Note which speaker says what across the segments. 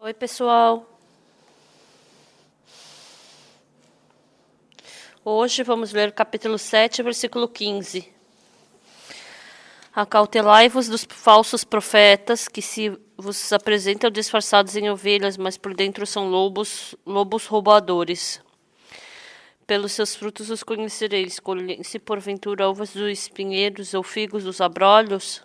Speaker 1: Oi, pessoal. Hoje vamos ler o capítulo 7, versículo 15. Acautelai-vos dos falsos profetas, que se vos apresentam disfarçados em ovelhas, mas por dentro são lobos roubadores. Pelos seus frutos os conhecereis. Colhem-se porventura uvas dos espinheiros ou figos dos abrolhos?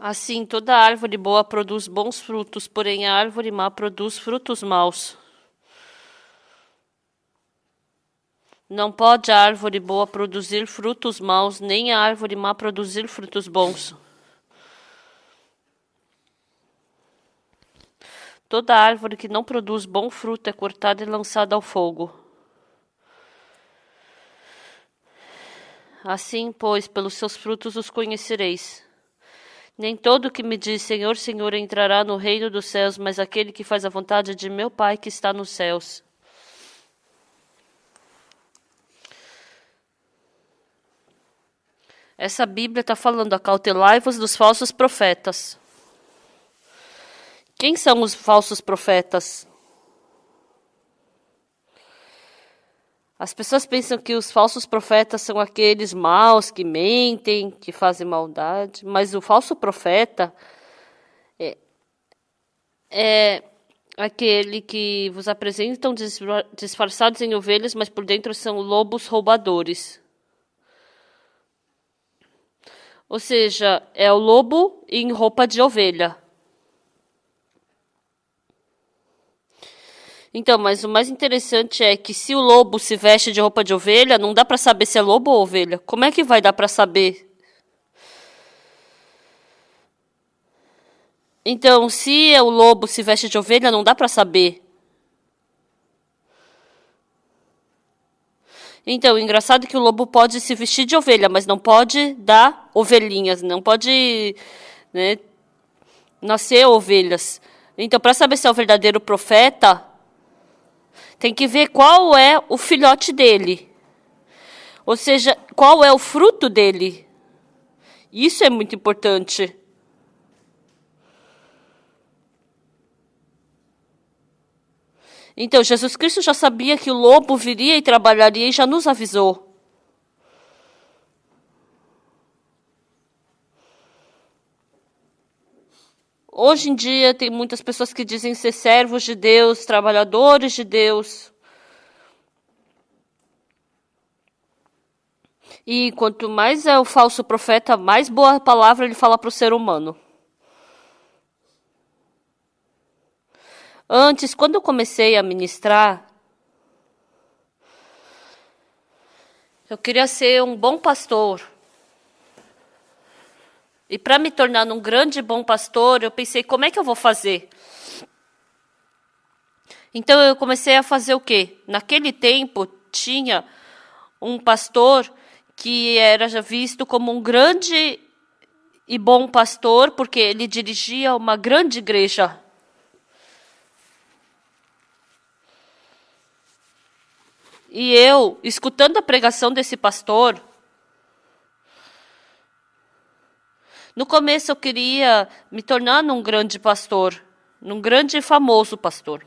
Speaker 1: Assim, toda árvore boa produz bons frutos, porém a árvore má produz frutos maus. Não pode a árvore boa produzir frutos maus, nem a árvore má produzir frutos bons. Toda árvore que não produz bom fruto é cortada e lançada ao fogo. Assim, pois, pelos seus frutos os conhecereis. Nem todo que me diz Senhor, Senhor entrará no reino dos céus, mas aquele que faz a vontade de meu Pai que está nos céus. Essa Bíblia está falando, acautelai-vos dos falsos profetas. Quem são os falsos profetas? As pessoas pensam que os falsos profetas são aqueles maus que mentem, que fazem maldade, mas o falso profeta é aquele que vos apresentam disfarçados em ovelhas, mas por dentro são lobos roubadores. Ou seja, é o lobo em roupa de ovelha. Então, mas o mais interessante é que se o lobo se veste de roupa de ovelha, não dá para saber se é lobo ou ovelha. Como é que vai dar para saber? Então, se o lobo se veste de ovelha, não dá para saber. Então, o engraçado é que o lobo pode se vestir de ovelha, mas não pode dar ovelhinhas, não pode, né, nascer ovelhas. Então, para saber se é o verdadeiro profeta, tem que ver qual é o filhote dele. Ou seja, qual é o fruto dele. Isso é muito importante. Então, Jesus Cristo já sabia que o lobo viria e trabalharia e já nos avisou. Hoje em dia tem muitas pessoas que dizem ser servos de Deus, trabalhadores de Deus. E quanto mais é o falso profeta, mais boa palavra ele fala para o ser humano. Antes, quando eu comecei a ministrar, eu queria ser um bom pastor. E para me tornar um grande bom pastor, eu pensei, como é que eu vou fazer? Então eu comecei a fazer o quê? Naquele tempo tinha um pastor que era já visto como um grande e bom pastor, porque ele dirigia uma grande igreja. E eu, escutando a pregação desse pastor, no começo eu queria me tornar num grande pastor, num grande e famoso pastor.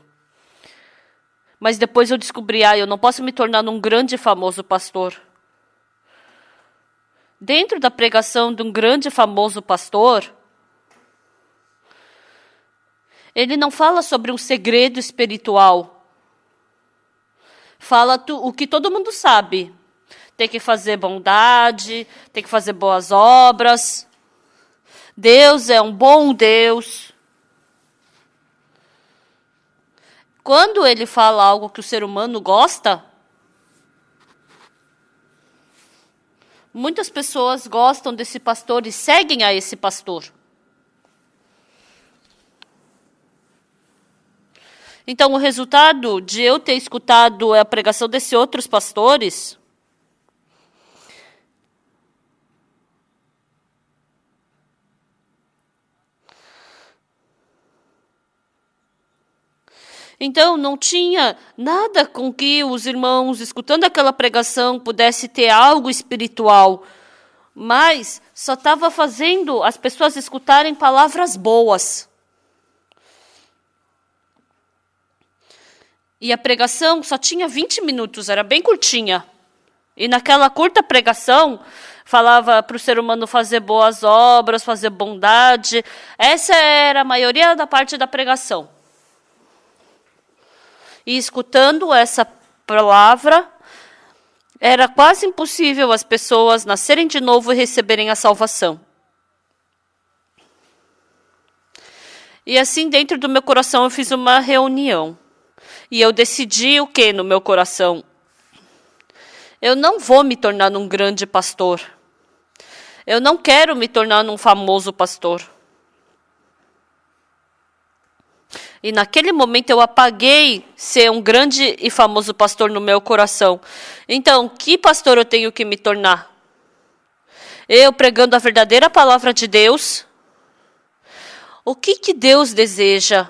Speaker 1: Mas depois eu descobri, eu não posso me tornar num grande e famoso pastor. Dentro da pregação de um grande e famoso pastor, ele não fala sobre um segredo espiritual. Fala o que todo mundo sabe. Tem que fazer bondade, tem que fazer boas obras. Deus é um bom Deus. Quando ele fala algo que o ser humano gosta, muitas pessoas gostam desse pastor e seguem a esse pastor. Então, o resultado de eu ter escutado a pregação desses outros pastores então, não tinha nada com que os irmãos, escutando aquela pregação, pudesse ter algo espiritual. Mas só estava fazendo as pessoas escutarem palavras boas. E a pregação só tinha 20 minutos, era bem curtinha. E naquela curta pregação, falava para o ser humano fazer boas obras, fazer bondade. Essa era a maioria da parte da pregação. E escutando essa palavra, era quase impossível as pessoas nascerem de novo e receberem a salvação. E assim, dentro do meu coração, eu fiz uma reunião. E eu decidi o que no meu coração? Eu não vou me tornar um grande pastor. Eu não quero me tornar um famoso pastor. E naquele momento eu apaguei ser um grande e famoso pastor no meu coração. Então, que pastor eu tenho que me tornar? Eu pregando a verdadeira palavra de Deus? O que Deus deseja?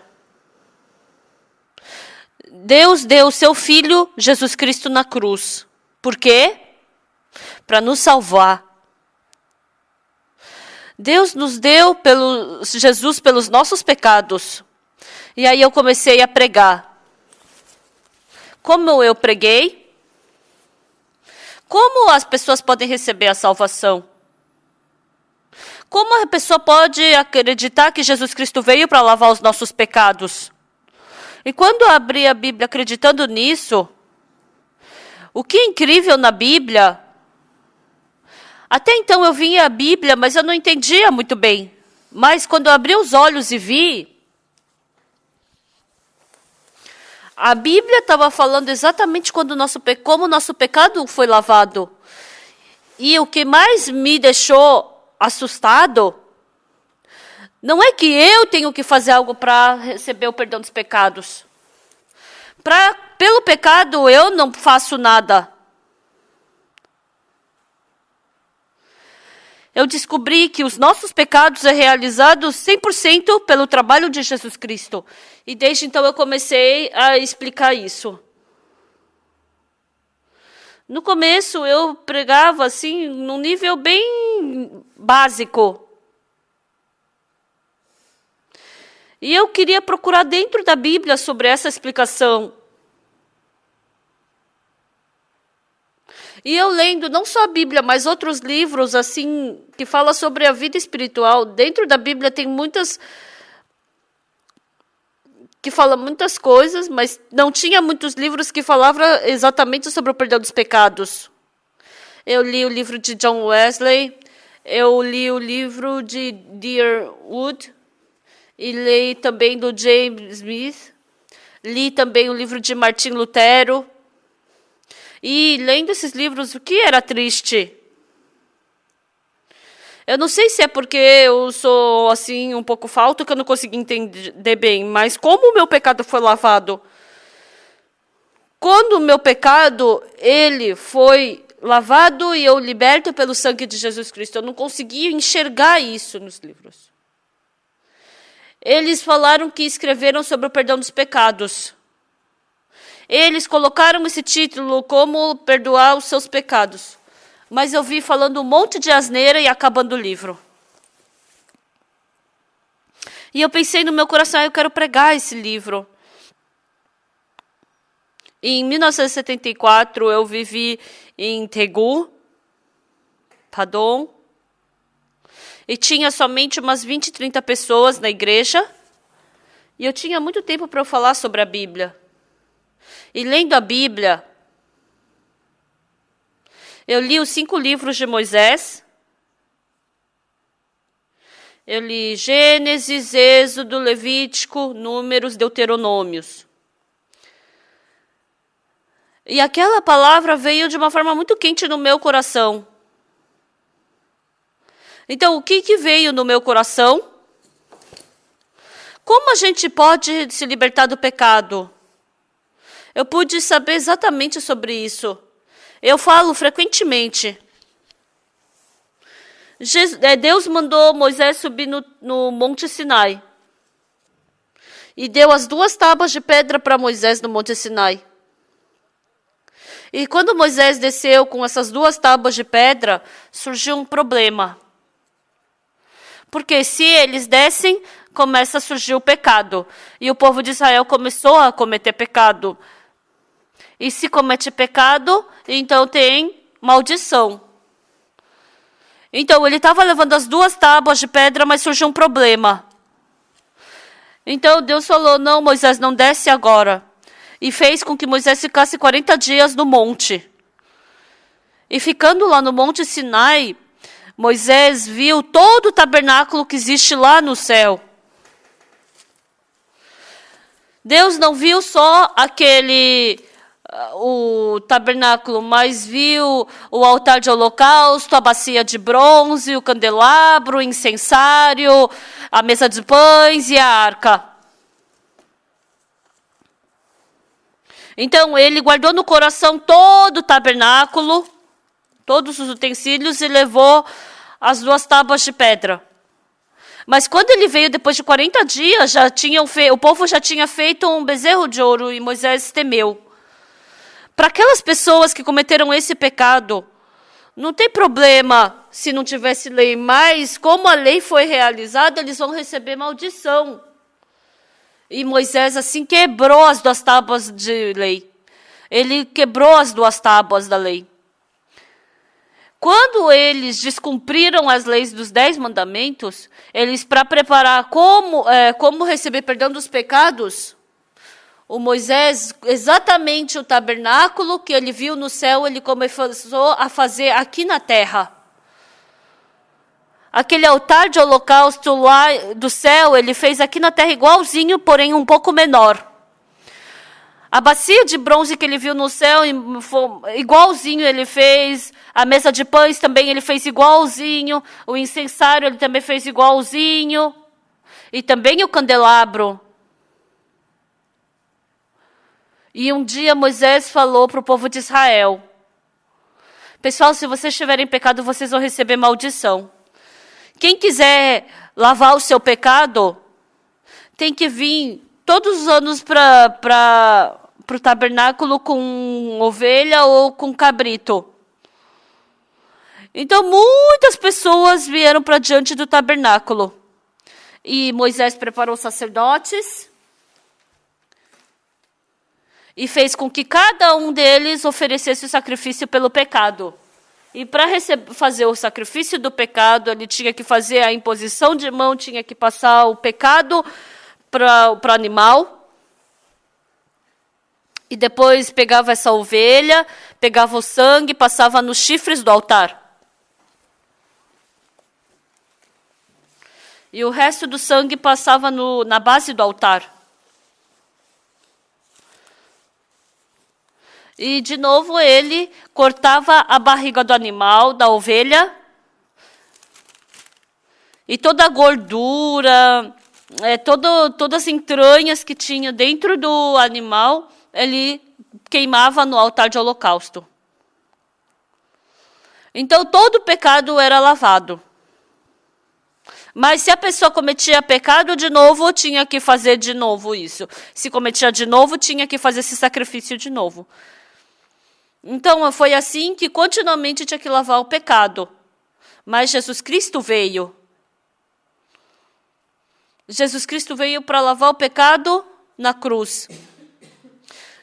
Speaker 1: Deus deu o seu Filho, Jesus Cristo, na cruz. Por quê? Para nos salvar. Deus nos deu Jesus pelos nossos pecados. E aí eu comecei a pregar. Como eu preguei? Como as pessoas podem receber a salvação? Como a pessoa pode acreditar que Jesus Cristo veio para lavar os nossos pecados? E quando eu abri a Bíblia acreditando nisso, o que é incrível na Bíblia, até então eu via a Bíblia, mas eu não entendia muito bem. Mas quando eu abri os olhos e vi, a Bíblia estava falando exatamente como o nosso pecado foi lavado. E o que mais me deixou assustado, não é que eu tenho que fazer algo para receber o perdão dos pecados. Pelo pecado eu não faço nada. Eu descobri que os nossos pecados é realizados 100% pelo trabalho de Jesus Cristo. E desde então eu comecei a explicar isso. No começo eu pregava assim, num nível bem básico. E eu queria procurar dentro da Bíblia sobre essa explicação. E eu lendo não só a Bíblia, mas outros livros assim que falam sobre a vida espiritual. Dentro da Bíblia tem que falam muitas coisas, mas não tinha muitos livros que falavam exatamente sobre o perdão dos pecados. Eu li o livro de John Wesley, eu li o livro de D.R. Wood, e li também do James Smith, li também o livro de Martim Lutero. E lendo esses livros, o que era triste? Eu não sei se é porque eu sou assim um pouco falto que eu não consegui entender bem, mas como o meu pecado foi lavado? Quando o meu pecado, ele foi lavado e eu liberto pelo sangue de Jesus Cristo, eu não conseguia enxergar isso nos livros. Eles falaram que escreveram sobre o perdão dos pecados. Eles colocaram esse título como perdoar os seus pecados. Mas eu vi falando um monte de asneira e acabando o livro. E eu pensei no meu coração, eu quero pregar esse livro. Em 1974, eu vivi em Daegu, Padon. E tinha somente umas 20, 30 pessoas na igreja. E eu tinha muito tempo para eu falar sobre a Bíblia. E lendo a Bíblia, eu li os 5 livros de Moisés. Eu li Gênesis, Êxodo, Levítico, Números, Deuteronômios. E aquela palavra veio de uma forma muito quente no meu coração. Então, o que veio no meu coração? Como a gente pode se libertar do pecado? Eu pude saber exatamente sobre isso. Eu falo frequentemente. Deus mandou Moisés subir no Monte Sinai. E deu as 2 tábuas de pedra para Moisés no Monte Sinai. E quando Moisés desceu com essas 2 tábuas de pedra, surgiu um problema. Porque se eles descem, começa a surgir o pecado. E o povo de Israel começou a cometer pecado. E se comete pecado, então tem maldição. Então ele estava levando as 2 tábuas de pedra, mas surgiu um problema. Então Deus falou, não, Moisés, não desce agora. E fez com que Moisés ficasse 40 dias no monte. E ficando lá no Monte Sinai, Moisés viu todo o tabernáculo que existe lá no céu. Deus não viu só o tabernáculo, mas viu o altar de holocausto, a bacia de bronze, o candelabro, o incensário, a mesa de pães e a arca. Então ele guardou no coração todo o tabernáculo, todos os utensílios, e levou as 2 tábuas de pedra. Mas quando ele veio depois de 40 dias, o povo já tinha feito um bezerro de ouro e Moisés temeu. Para aquelas pessoas que cometeram esse pecado, não tem problema se não tivesse lei, mas como a lei foi realizada, eles vão receber maldição. E Moisés assim quebrou as 2 tábuas de lei. Ele quebrou as 2 tábuas da lei. Quando eles descumpriram as leis dos 10 mandamentos, eles, para preparar como receber perdão dos pecados, o Moisés, exatamente o tabernáculo que ele viu no céu, ele começou a fazer aqui na terra. Aquele altar de holocausto lá do céu, ele fez aqui na terra igualzinho, porém um pouco menor. A bacia de bronze que ele viu no céu, igualzinho ele fez. A mesa de pães também ele fez igualzinho. O incensário ele também fez igualzinho. E também o candelabro. E um dia Moisés falou para o povo de Israel: pessoal, se vocês estiverem em pecado, vocês vão receber maldição. Quem quiser lavar o seu pecado, tem que vir todos os anos para o tabernáculo com ovelha ou com cabrito. Então, muitas pessoas vieram para diante do tabernáculo. E Moisés preparou os sacerdotes e fez com que cada um deles oferecesse o sacrifício pelo pecado. E para fazer o sacrifício do pecado, ele tinha que fazer a imposição de mão, tinha que passar o pecado para o animal. E depois pegava essa ovelha, pegava o sangue, passava nos chifres do altar. E o resto do sangue passava na base do altar. E, de novo, ele cortava a barriga do animal, da ovelha. E toda a gordura, todas as entranhas que tinha dentro do animal, ele queimava no altar de holocausto. Então, todo o pecado era lavado. Mas se a pessoa cometia pecado de novo, tinha que fazer de novo isso. Se cometia de novo, tinha que fazer esse sacrifício de novo. Então, foi assim que continuamente tinha que lavar o pecado. Mas Jesus Cristo veio. Jesus Cristo veio para lavar o pecado na cruz.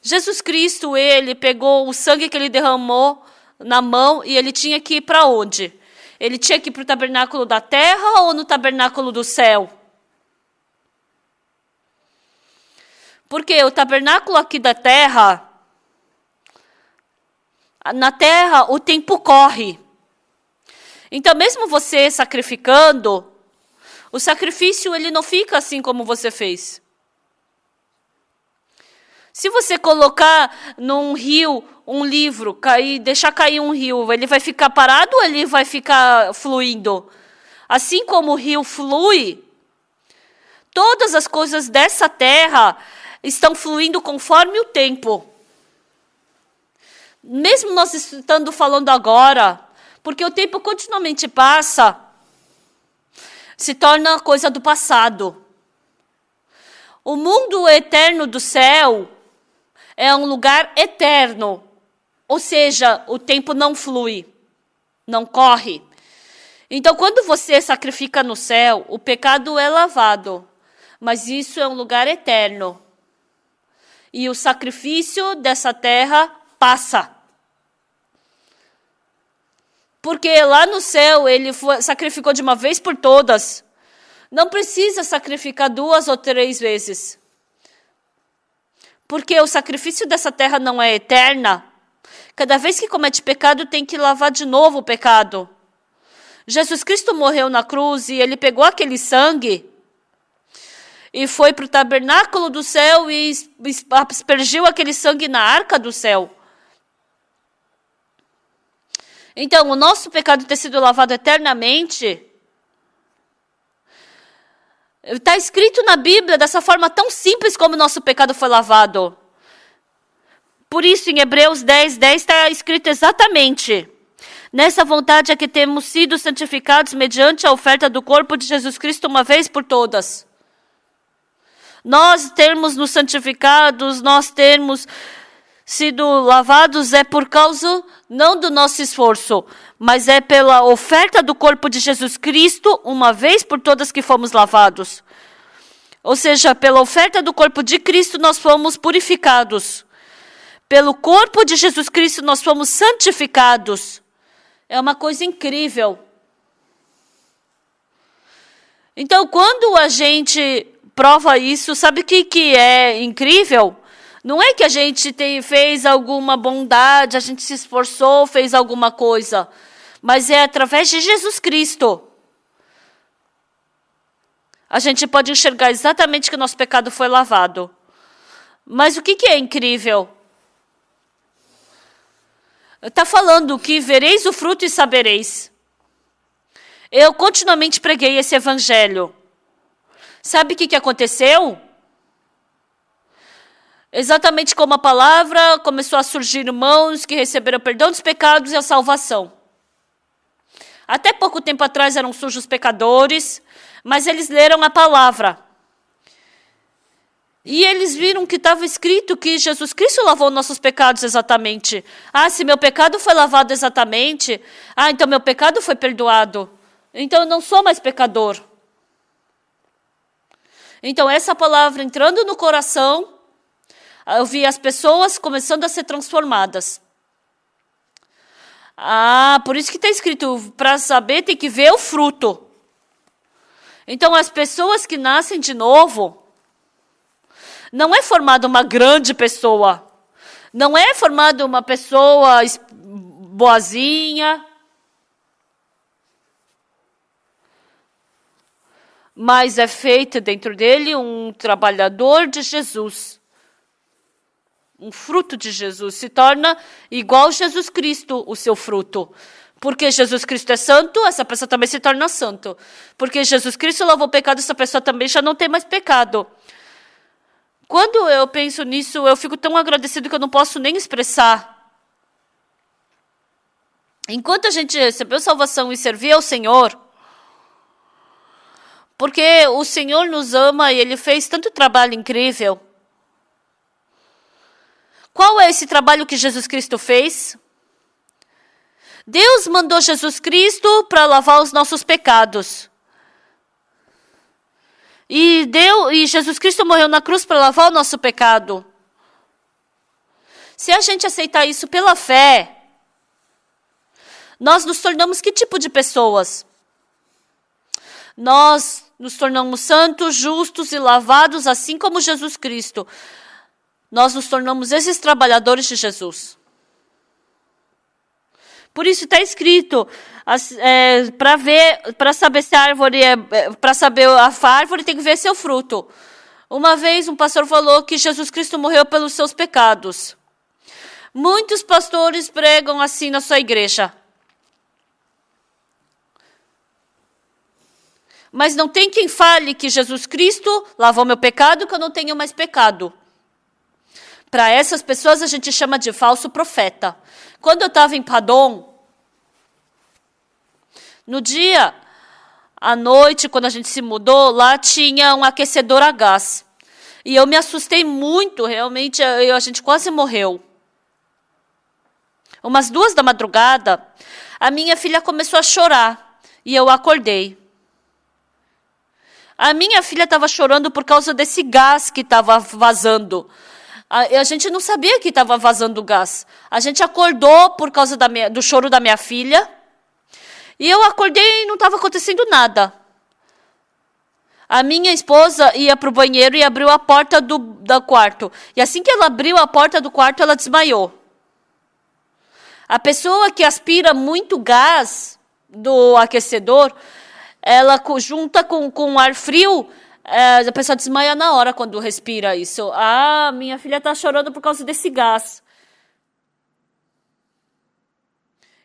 Speaker 1: Jesus Cristo, ele pegou o sangue que ele derramou na mão e ele tinha que ir para onde? Ele tinha que ir para o tabernáculo da terra ou no tabernáculo do céu? Porque o tabernáculo aqui da terra, na terra o tempo corre. Então, mesmo você sacrificando, o sacrifício ele não fica assim como você fez. Se você colocar num rio um livro, deixar cair um rio, ele vai ficar parado ou ele vai ficar fluindo? Assim como o rio flui, todas as coisas dessa terra estão fluindo conforme o tempo. Mesmo nós estando falando agora, porque o tempo continuamente passa, se torna coisa do passado. O mundo eterno do céu é um lugar eterno, ou seja, o tempo não flui, não corre. Então, quando você sacrifica no céu, o pecado é lavado, mas isso é um lugar eterno. E o sacrifício dessa terra passa. Porque lá no céu ele sacrificou de uma vez por todas. Não precisa sacrificar 2 ou 3 vezes. Porque o sacrifício dessa terra não é eterna. Cada vez que comete pecado, tem que lavar de novo o pecado. Jesus Cristo morreu na cruz e ele pegou aquele sangue e foi para o tabernáculo do céu e aspergiu aquele sangue na arca do céu. Então, o nosso pecado ter sido lavado eternamente está escrito na Bíblia dessa forma tão simples como o nosso pecado foi lavado. Por isso, em Hebreus 10:10 está escrito exatamente: nessa vontade é que temos sido santificados mediante a oferta do corpo de Jesus Cristo uma vez por todas. Nós termos nos santificados, nós termos sido lavados é por causa não do nosso esforço, mas é pela oferta do corpo de Jesus Cristo, uma vez por todas que fomos lavados. Ou seja, pela oferta do corpo de Cristo nós fomos purificados. Pelo corpo de Jesus Cristo nós fomos santificados. É uma coisa incrível. Então, quando a gente prova isso, sabe o que é incrível? Não é que a gente fez alguma bondade, a gente se esforçou, fez alguma coisa. Mas é através de Jesus Cristo. A gente pode enxergar exatamente que o nosso pecado foi lavado. Mas o que é incrível? Está falando que vereis o fruto e sabereis. Eu continuamente preguei esse evangelho. Sabe o que aconteceu? Exatamente como a palavra, começou a surgir irmãos que receberam perdão dos pecados e a salvação. Até pouco tempo atrás eram sujos pecadores, mas eles leram a palavra. E eles viram que estava escrito que Jesus Cristo lavou nossos pecados exatamente. Ah, se meu pecado foi lavado exatamente, então meu pecado foi perdoado. Então eu não sou mais pecador. Então essa palavra entrando no coração, eu vi as pessoas começando a ser transformadas. Por isso que está escrito, para saber tem que ver o fruto. Então as pessoas que nascem de novo, não é formada uma grande pessoa. Não é formada uma pessoa boazinha. Mas é feito dentro dele um trabalhador de Jesus. Um fruto de Jesus. Se torna igual Jesus Cristo, o seu fruto. Porque Jesus Cristo é santo, essa pessoa também se torna santo. Porque Jesus Cristo lavou o pecado, essa pessoa também já não tem mais pecado. Quando eu penso nisso, eu fico tão agradecido que eu não posso nem expressar. Enquanto a gente recebeu salvação e servia ao Senhor, porque o Senhor nos ama e Ele fez tanto trabalho incrível. Qual é esse trabalho que Jesus Cristo fez? Deus mandou Jesus Cristo para lavar os nossos pecados. E Jesus Cristo morreu na cruz para lavar o nosso pecado. Se a gente aceitar isso pela fé, nós nos tornamos que tipo de pessoas? Nós nos tornamos santos, justos e lavados, assim como Jesus Cristo. Nós nos tornamos esses trabalhadores de Jesus. Por isso está escrito, para saber se a árvore para saber a árvore tem que ver seu fruto. Uma vez um pastor falou que Jesus Cristo morreu pelos seus pecados. Muitos pastores pregam assim na sua igreja. Mas não tem quem fale que Jesus Cristo lavou meu pecado, que eu não tenho mais pecado. Para essas pessoas a gente chama de falso profeta. Quando eu estava em Padom, no dia, à noite, quando a gente se mudou, lá tinha um aquecedor a gás. E eu me assustei muito, realmente, a gente quase morreu. Umas 2 da madrugada, a minha filha começou a chorar, E eu acordei. A minha filha estava chorando por causa desse gás que estava vazando. A gente não sabia que estava vazando gás. A gente acordou por causa do choro da minha filha. E eu acordei e não estava acontecendo nada. A minha esposa ia para o banheiro e abriu a porta do quarto. E assim que ela abriu a porta do quarto, ela desmaiou. A pessoa que aspira muito gás do aquecedor, ela junta com ar frio, a pessoa desmaia na hora quando respira isso. Ah, minha filha está chorando por causa desse gás.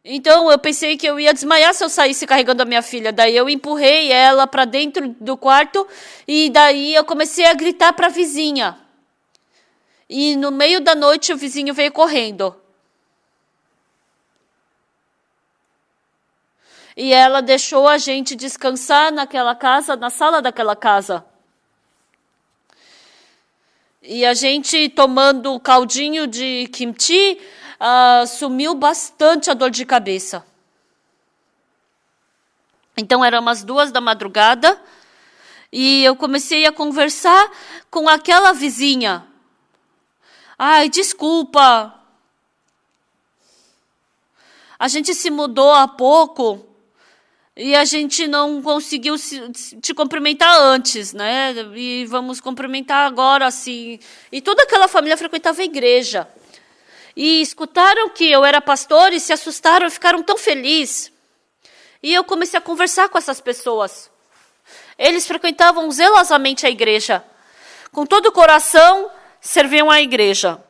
Speaker 1: Então, eu pensei que eu ia desmaiar se eu saísse carregando a minha filha. Daí eu empurrei ela para dentro do quarto e daí eu comecei a gritar para a vizinha. E no meio da noite o vizinho veio correndo. E ela deixou a gente descansar naquela casa, na sala daquela casa. E a gente tomando caldinho de kimchi, sumiu bastante a dor de cabeça. Então, eram umas 2 da madrugada e eu comecei a conversar com aquela vizinha. Ai, desculpa. A gente se mudou há pouco e a gente não conseguiu te cumprimentar antes, né? E vamos cumprimentar agora, assim. E toda aquela família frequentava a igreja. E escutaram que eu era pastor e se assustaram e ficaram tão felizes. E eu comecei a conversar com essas pessoas. Eles frequentavam zelosamente a igreja. Com todo o coração, serviam à igreja.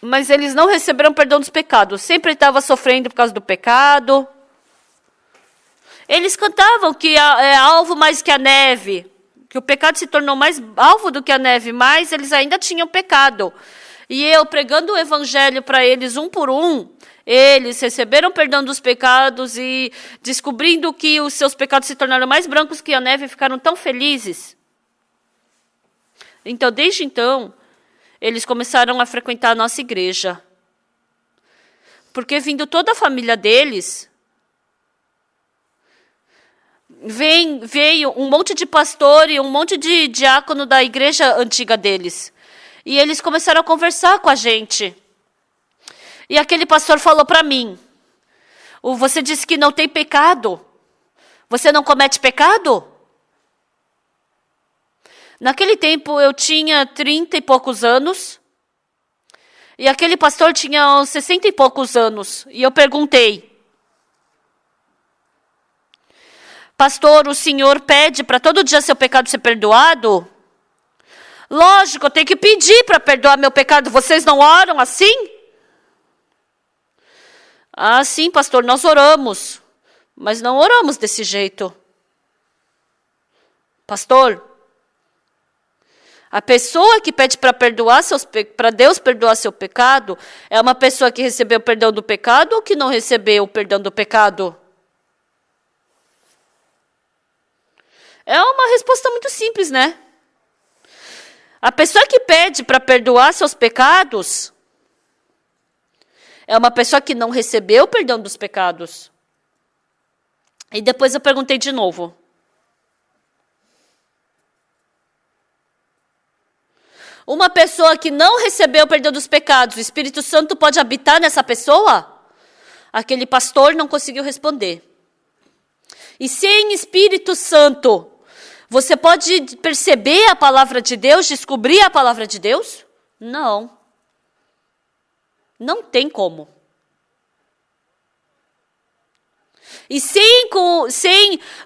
Speaker 1: Mas eles não receberam perdão dos pecados. Sempre estavam sofrendo por causa do pecado. Eles cantavam que é alvo mais que a neve. Que o pecado se tornou mais alvo do que a neve. Mas eles ainda tinham pecado. E eu pregando o evangelho para eles um por um, eles receberam perdão dos pecados e descobrindo que os seus pecados se tornaram mais brancos que a neve, ficaram tão felizes. Então, desde então, eles começaram a frequentar a nossa igreja. Porque vindo toda a família deles, veio um monte de pastor e um monte de diácono da igreja antiga deles. E eles começaram a conversar com a gente. E aquele pastor falou para mim, você disse que não tem pecado. Você não comete pecado? Naquele tempo eu tinha 30 e poucos anos. E aquele pastor tinha uns 60 e poucos anos. E eu perguntei, pastor, o senhor pede para todo dia seu pecado ser perdoado? Lógico, eu tenho que pedir para perdoar meu pecado. Vocês não oram assim? Ah, sim, pastor, nós oramos. Mas não oramos desse jeito. Pastor, a pessoa que pede para Deus perdoar seu pecado, é uma pessoa que recebeu o perdão do pecado ou que não recebeu o perdão do pecado? É uma resposta muito simples, né? A pessoa que pede para perdoar seus pecados é uma pessoa que não recebeu o perdão dos pecados. E depois eu perguntei de novo. Uma pessoa que não recebeu o perdão dos pecados, o Espírito Santo pode habitar nessa pessoa? Aquele pastor não conseguiu responder. E sem Espírito Santo, você pode perceber a palavra de Deus, descobrir a palavra de Deus? Não. Não tem como. E sem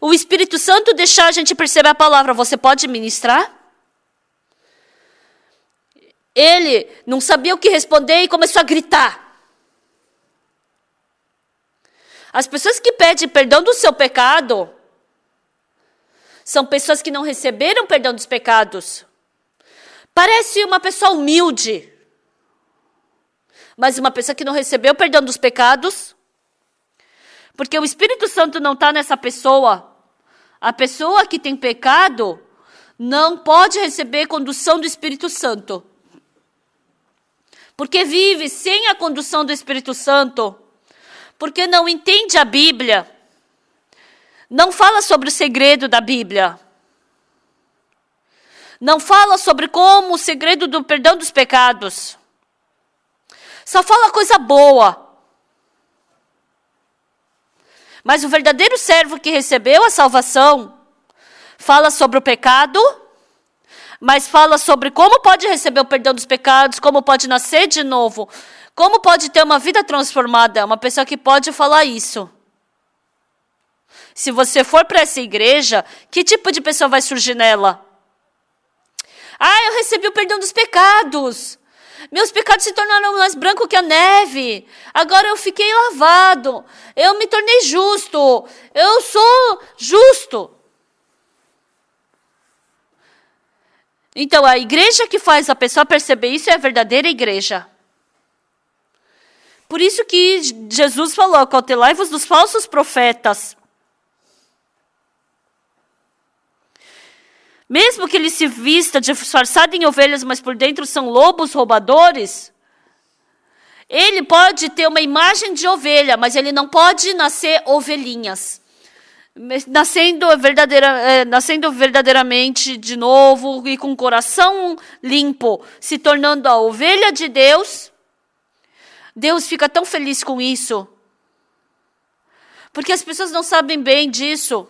Speaker 1: o Espírito Santo deixar a gente perceber a palavra, você pode ministrar? Ele não sabia o que responder e começou a gritar. As pessoas que pedem perdão do seu pecado são pessoas que não receberam perdão dos pecados. Parece uma pessoa humilde, mas uma pessoa que não recebeu perdão dos pecados, porque o Espírito Santo não está nessa pessoa. A pessoa que tem pecado não pode receber condução do Espírito Santo. Porque vive sem a condução do Espírito Santo, porque não entende a Bíblia, Não fala sobre o segredo da Bíblia. Não fala sobre como o segredo do perdão dos pecados. Só fala coisa boa. Mas o verdadeiro servo que recebeu a salvação fala sobre o pecado, mas fala sobre como pode receber o perdão dos pecados, como pode nascer de novo, como pode ter uma vida transformada. É uma pessoa que pode falar isso. Se você for para essa igreja, que tipo de pessoa vai surgir nela? Ah, eu recebi o perdão dos pecados. Meus pecados se tornaram mais brancos que a neve. Agora eu fiquei lavado. Eu me tornei justo. Eu sou justo. Então, a igreja que faz a pessoa perceber isso é a verdadeira igreja. Por isso que Jesus falou, acautelai-vos dos falsos profetas. Mesmo que ele se vista disfarçado em ovelhas, mas por dentro são lobos roubadores, ele pode ter uma imagem de ovelha, mas ele não pode nascer ovelhinhas. Nascendo verdadeiramente de novo e com o coração limpo, se tornando a ovelha de Deus, Deus fica tão feliz com isso. Porque as pessoas não sabem bem disso.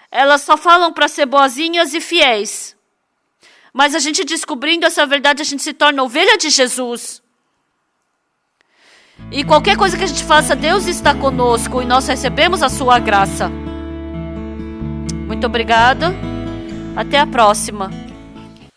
Speaker 1: Elas só falam para ser boazinhas e fiéis. Mas a gente descobrindo essa verdade, a gente se torna ovelha de Jesus. E qualquer coisa que a gente faça, Deus está conosco e nós recebemos a sua graça. Muito obrigada. Até a próxima.